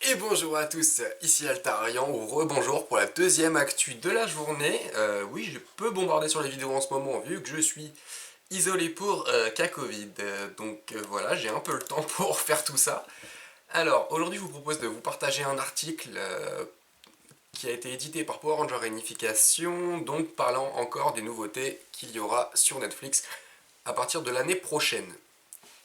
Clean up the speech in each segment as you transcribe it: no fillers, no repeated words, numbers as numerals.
Et bonjour à tous, ici Altarian, ou rebonjour pour la deuxième actu de la journée. Oui, je peux bombarder sur les vidéos en ce moment vu que je suis isolé pour cas Covid. Voilà, j'ai un peu le temps pour faire tout ça. Alors, aujourd'hui, je vous propose de vous partager un article qui a été édité par Power Ranger Réunification, donc parlant encore des nouveautés qu'il y aura sur Netflix à partir de l'année prochaine.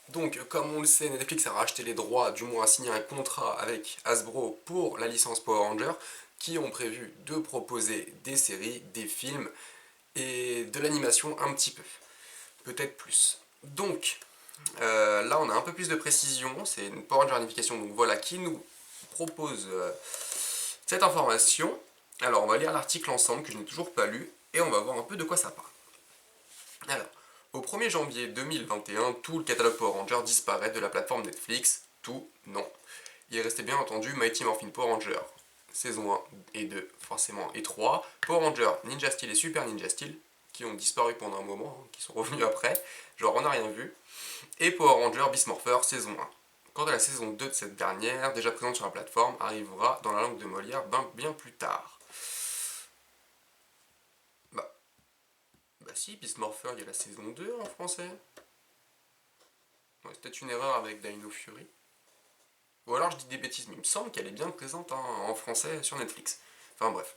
Donc, comme on le sait, Netflix a racheté les droits, du moins a signé un contrat avec Hasbro pour la licence Power Ranger, qui ont prévu de proposer des séries, des films et de l'animation un petit peu, peut-être plus. Là, on a un peu plus de précision, c'est une Power Ranger Unification, donc voilà, qui nous propose cette information. Alors, on va lire l'article ensemble, que je n'ai toujours pas lu, et on va voir un peu de quoi ça parle. Alors, au 1er janvier 2021, tout le catalogue Power Ranger disparaît de la plateforme Netflix. Tout, non. Il est resté bien entendu Mighty Morphin Power Ranger, saison 1 et 2, forcément, et 3, Power Ranger Ninja Steel et Super Ninja Steel, qui ont disparu pendant un moment, qui sont revenus après, genre on n'a rien vu, et Power Ranger Beast Morpher saison 1. Quant à la saison 2 de cette dernière, déjà présente sur la plateforme, arrivera dans la langue de Molière bien plus tard. Bah, bah si, Beast Morpher, il y a la saison 2 en français. Ouais, c'est peut-être une erreur avec Dino Fury. Ou alors je dis des bêtises, mais il me semble qu'elle est bien présente en français sur Netflix. Enfin bref.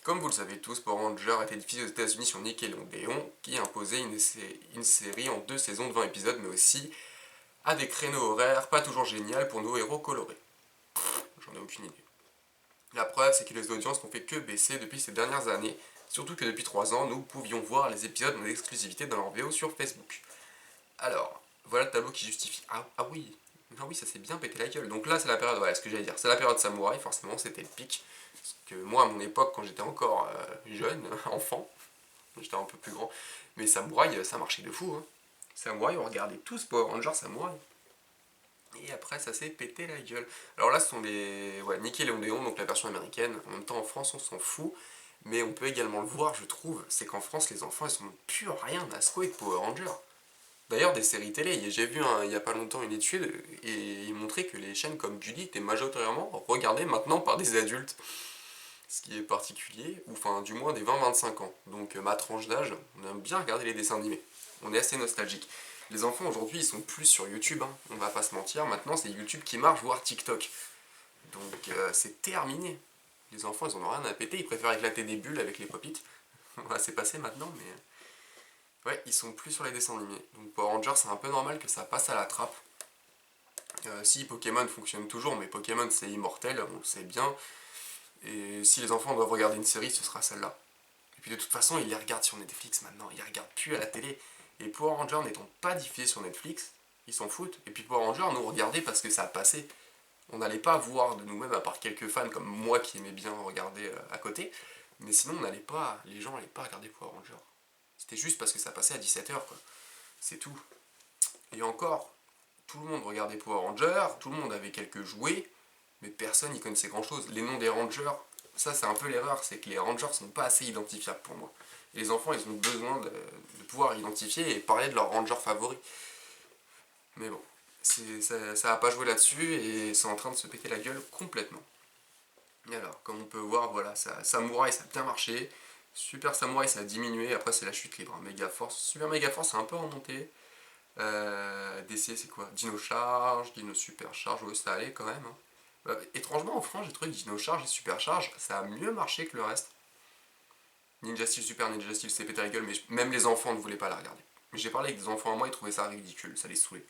Comme vous le savez tous, Power Ranger a été diffusé aux États-Unis sur Nickelodeon, qui imposait une série en 2 saisons de 20 épisodes, mais aussi à des créneaux horaires pas toujours géniaux pour nos héros colorés. J'en ai aucune idée. La preuve, c'est que les audiences n'ont fait que baisser depuis ces dernières années, surtout que depuis 3 ans, nous pouvions voir les épisodes en exclusivité dans leur VO sur Facebook. Alors, voilà le tableau qui justifie. Ah oui, ça s'est bien pété la gueule. Donc là, c'est la période, voilà ce que j'allais dire, c'est la période samouraï, forcément, c'était le pic. Parce que moi, à mon époque, quand j'étais encore jeune, enfant, j'étais un peu plus grand, mais samouraï, ça marchait de fou. Hein. Samouraï, on regardait tous Power Rangers Samouraï. Et après, ça s'est pété la gueule. Alors là, ce sont les Nickelodeon, donc la version américaine. En même temps, en France, on s'en fout. Mais on peut également le voir, je trouve, c'est qu'en France, les enfants, ils sont plus rien à secouer de Power Rangers. D'ailleurs, des séries télé, j'ai vu il n'y a pas longtemps une étude et il montrait que les chaînes comme Gulli étaient majoritairement regardées maintenant par des adultes. Ce qui est particulier, ou enfin du moins des 20-25 ans. Donc ma tranche d'âge, on aime bien regarder les dessins animés. On est assez nostalgique. Les enfants aujourd'hui, ils sont plus sur YouTube, hein, on va pas se mentir. Maintenant, c'est YouTube qui marche, voire TikTok. C'est terminé. Les enfants, ils en ont rien à péter, ils préfèrent éclater des bulles avec les pop-it. On va s'est passé maintenant, mais ouais, ils sont plus sur les dessins animés. Donc Power Rangers, c'est un peu normal que ça passe à la trappe. Si Pokémon fonctionne toujours, mais Pokémon c'est immortel, on le sait bien. Et si les enfants doivent regarder une série, ce sera celle-là. Et puis de toute façon, ils les regardent sur Netflix maintenant, ils les regardent plus à la télé. Et Power Rangers n'étant pas diffusé sur Netflix, ils s'en foutent. Et puis Power Rangers, nous regardait parce que ça a passé. On n'allait pas voir de nous-mêmes, à part quelques fans comme moi qui aimais bien regarder à côté. Mais sinon, on n'allait pas, les gens n'allaient pas regarder Power Rangers. C'était juste parce que ça passait à 17h, quoi. C'est tout. Et encore, tout le monde regardait Power Rangers, tout le monde avait quelques jouets, mais personne n'y connaissait grand chose. Les noms des Rangers, ça c'est un peu l'erreur, c'est que les Rangers sont pas assez identifiables pour moi. Et les enfants, ils ont besoin de pouvoir identifier et parler de leur Ranger favori. Mais bon, ça a pas joué là-dessus et c'est en train de se péter la gueule complètement. Et alors, comme on peut voir, voilà, Samouraï ça a bien marché, Super Samouraï ça a diminué, après c'est la chute libre. Hein. Mega Force, Super Mega Force c'est un peu remonté. DC c'est quoi? Dino Charge, Dino Super Charge, ouais ça allait quand même. Hein. Étrangement en France j'ai trouvé que Dino Charge et Super Charge ça a mieux marché que le reste. Ninja Steel Super Ninja Steel s'est pété la gueule mais même les enfants ne voulaient pas la regarder. Mais j'ai parlé avec des enfants à moi, ils trouvaient ça ridicule, ça les saoulait.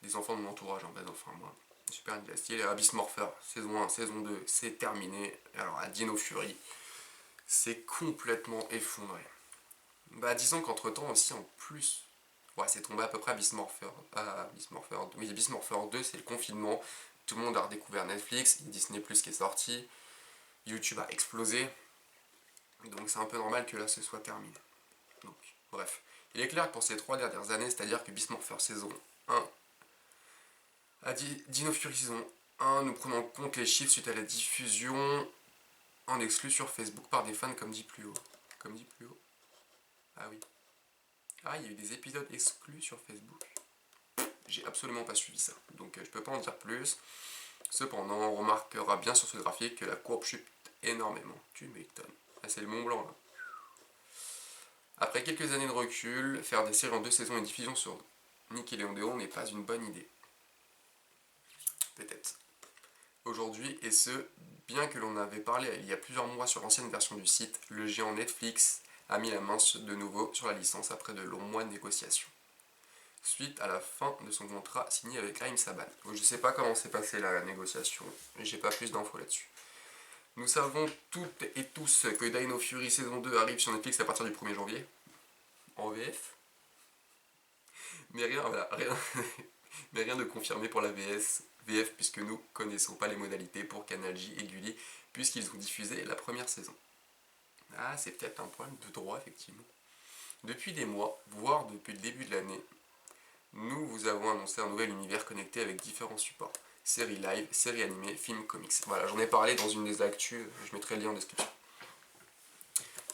Des enfants de mon entourage en fait, enfants à moi. Super Ninja Steel et Abyss Morpher, saison 1, saison 2, c'est terminé. Alors à Dino Fury, c'est complètement effondré. Bah disons qu'entre temps aussi en plus, ouais, c'est tombé à peu près à Beast Morpher. Oui, Beast Morpher 2, c'est le confinement. Tout le monde a redécouvert Netflix, Disney Plus qui est sorti, YouTube a explosé. Donc c'est un peu normal que là ce soit terminé. Donc, bref. Il est clair que pour ces 3 dernières années, c'est-à-dire que Beast Morpher saison 1 à Dino Fury saison 1, nous prenons en compte les chiffres suite à la diffusion en exclu sur Facebook par des fans comme dit plus haut. Comme dit plus haut. Ah oui. Ah, il y a eu des épisodes exclus sur Facebook. J'ai absolument pas suivi ça. Donc je peux pas en dire plus. Cependant, on remarquera bien sur ce graphique que la courbe chute énormément. Tu m'étonnes. Ah, c'est le Mont Blanc là. Après quelques années de recul, faire des séries en 2 saisons et diffusion sur Nickelodeon n'est pas une bonne idée. Peut-être. Aujourd'hui, et ce, bien que l'on avait parlé il y a plusieurs mois sur l'ancienne version du site, le géant Netflix a mis la main de nouveau sur la licence après de longs mois de négociations. Suite à la fin de son contrat signé avec Raïm Saban. Je sais pas comment s'est passée la négociation, j'ai pas plus d'infos là-dessus. Nous savons toutes et tous que Dino Fury saison 2 arrive sur Netflix à partir du 1er janvier, en VF. Mais rien, voilà, rien, mais rien de confirmé pour la VF puisque nous connaissons pas les modalités pour Canal J et Gulli puisqu'ils ont diffusé la première saison. Ah, c'est peut-être un problème de droit effectivement. Depuis des mois, voire depuis le début de l'année, nous vous avons annoncé un nouvel univers connecté avec différents supports. Séries live, séries animées, films, comics. Voilà, j'en ai parlé dans une des actus, je mettrai le lien en description.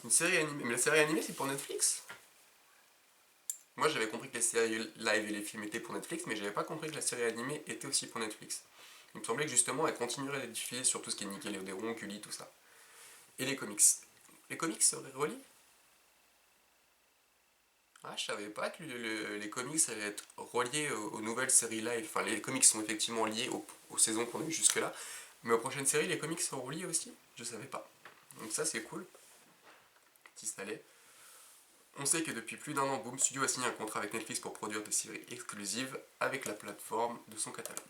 Une série animée, mais la série animée c'est pour Netflix? Moi j'avais compris que les séries live et les films étaient pour Netflix, mais j'avais pas compris que la série animée était aussi pour Netflix. Il me semblait que justement elle continuerait d'être diffusée sur tout ce qui est Nickelodeon, Gulli, tout ça. Et les comics. Les comics seraient reliés? Ah, je savais pas que les comics allaient être reliés aux nouvelles séries live. Enfin, les comics sont effectivement liés aux saisons qu'on a eues jusque-là. Mais aux prochaines séries, les comics sont reliés aussi? Je savais pas. Donc ça, c'est cool. Si ça l'est. On sait que depuis plus d'un an, Boom Studio a signé un contrat avec Netflix pour produire des séries exclusives avec la plateforme de son catalogue.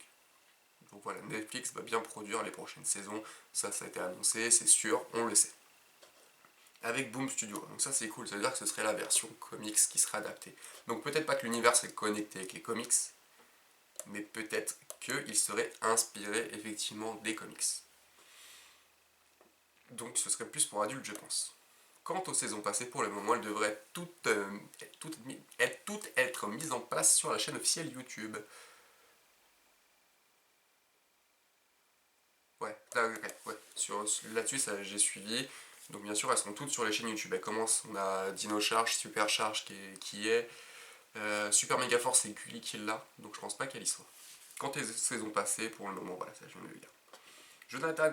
Donc voilà, Netflix va bien produire les prochaines saisons. Ça a été annoncé, c'est sûr, on le sait. Avec Boom Studio. Donc ça c'est cool, ça veut dire que ce serait la version comics qui sera adaptée. Donc peut-être pas que l'univers serait connecté avec les comics, mais peut-être qu'il serait inspiré effectivement des comics. Donc ce serait plus pour adultes je pense. Quant aux saisons passées, pour le moment, elles devraient toutes être mises en place sur la chaîne officielle YouTube. Ouais, ouais. Là-dessus, j'ai suivi. Donc bien sûr, elles sont toutes sur les chaînes YouTube. Elles commencent, on a Dino Charge, Super Charge qui est Super Mega Force, c'est Gulli qui l'a, donc je pense pas qu'elle y soit. Quant aux saisons passées, pour le moment, voilà, ça je viens de le dire. Jonathan,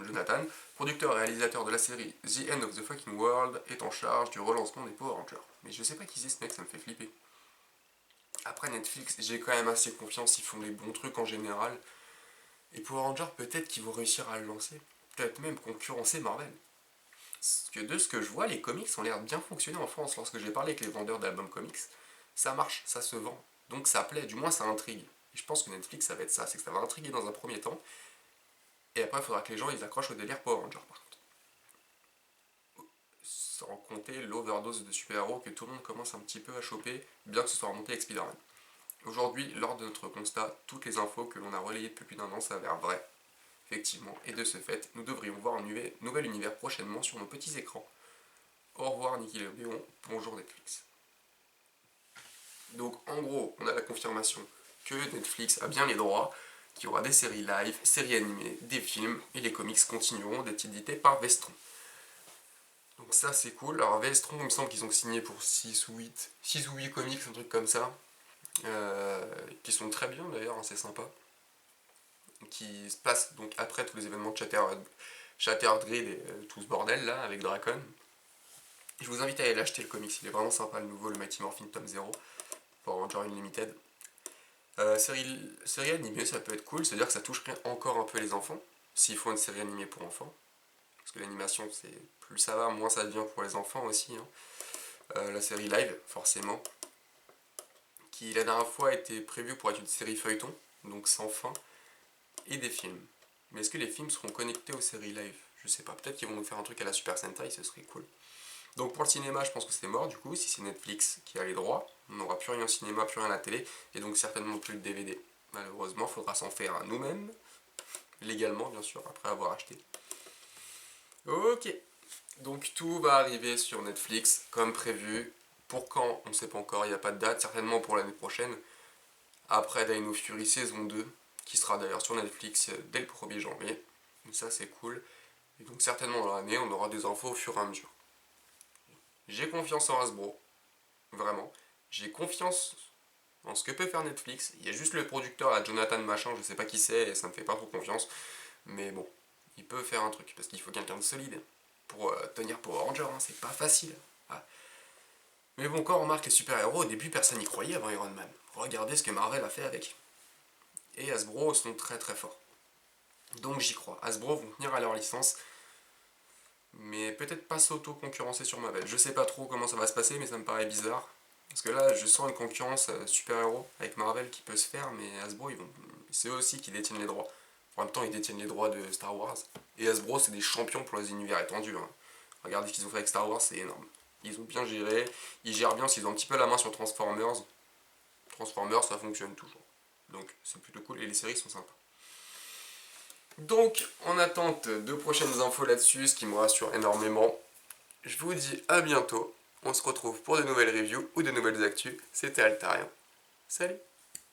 Jonathan, producteur et réalisateur de la série The End of the Fucking World, est en charge du relancement des Power Rangers. Mais je sais pas qui c'est ce mec, ça me fait flipper. Après Netflix, j'ai quand même assez confiance, ils font des bons trucs en général. Et Power Rangers, peut-être qu'ils vont réussir à le lancer. Peut-être même concurrencer Marvel. Parce que de ce que je vois, les comics ont l'air de bien fonctionner en France. Lorsque j'ai parlé avec les vendeurs d'albums comics, ça marche, ça se vend. Donc ça plaît, du moins ça intrigue. Et je pense que Netflix, ça va être ça, c'est que ça va intriguer dans un premier temps. Et après, il faudra que les gens ils accrochent au délire Power Rangers par contre. Sans compter l'overdose de super-héros que tout le monde commence un petit peu à choper, bien que ce soit remonté avec Spider-Man. Aujourd'hui, lors de notre constat, toutes les infos que l'on a relayées depuis plus d'un an s'avèrent vraies. Effectivement, et de ce fait, nous devrions voir un nouvel univers prochainement sur nos petits écrans. Au revoir Nickelodeon, bonjour Netflix. Donc en gros, on a la confirmation que Netflix a bien les droits, qu'il y aura des séries live, séries animées, des films, et les comics continueront d'être édités par Vestron. Donc ça c'est cool. Alors Vestron, il me semble qu'ils ont signé pour 6 ou 8 comics, un truc comme ça, qui sont très bien d'ailleurs, hein, c'est sympa. Qui se passent donc après tous les événements de Shattered Grid et tout ce bordel là avec Dracon. Je vous invite à aller l'acheter le comics, il est vraiment sympa le nouveau, le Mighty Morphin tome 0 pour Ranger Unlimited. Série animée, ça peut être cool, c'est-à-dire que ça toucherait encore un peu les enfants, s'il faut une série animée pour enfants. Parce que l'animation, c'est plus ça va, moins ça devient pour les enfants aussi. Hein. La série live, forcément, qui la dernière fois a été prévue pour être une série feuilleton, donc sans fin, et des films. Mais est-ce que les films seront connectés aux séries live? Je sais pas, peut-être qu'ils vont nous faire un truc à la Super Sentai, ce serait cool. Donc pour le cinéma, je pense que c'est mort du coup, si c'est Netflix qui a les droits, on n'aura plus rien au cinéma, plus rien à la télé, et donc certainement plus de DVD. Malheureusement, il faudra s'en faire nous-mêmes, légalement bien sûr, après avoir acheté. Ok, donc tout va arriver sur Netflix comme prévu. Pour quand, on ne sait pas encore, il n'y a pas de date, certainement pour l'année prochaine. Après Dino Fury saison 2, qui sera d'ailleurs sur Netflix dès le 1er janvier. Donc ça c'est cool. Et donc certainement dans l'année, on aura des infos au fur et à mesure. J'ai confiance en Hasbro, vraiment. J'ai confiance dans ce que peut faire Netflix. Il y a juste le producteur, là, Jonathan Machin, je sais pas qui c'est, et ça me fait pas trop confiance. Mais bon, il peut faire un truc, parce qu'il faut quelqu'un de solide pour tenir Power Rangers, hein, c'est pas facile. Ah. Mais bon, quand on remarque les super-héros, au début personne n'y croyait avant Iron Man. Regardez ce que Marvel a fait avec. Et Hasbro sont très très forts. Donc j'y crois. Hasbro vont tenir à leur licence, mais peut-être pas s'auto-concurrencer sur Marvel. Je sais pas trop comment ça va se passer, mais ça me paraît bizarre. Parce que là, je sens une concurrence super-héros avec Marvel qui peut se faire, mais Hasbro, c'est eux aussi qui détiennent les droits. En même temps, ils détiennent les droits de Star Wars. Et Hasbro, c'est des champions pour les univers étendus, hein. Regardez ce qu'ils ont fait avec Star Wars, c'est énorme. Ils ont bien géré, ils gèrent bien, s'ils ont un petit peu la main sur Transformers. Transformers, ça fonctionne toujours. Donc, c'est plutôt cool et les séries sont sympas. Donc, en attente de prochaines infos là-dessus, ce qui me rassure énormément, je vous dis à bientôt. On se retrouve pour de nouvelles reviews ou de nouvelles actus. C'était Altarian. Salut!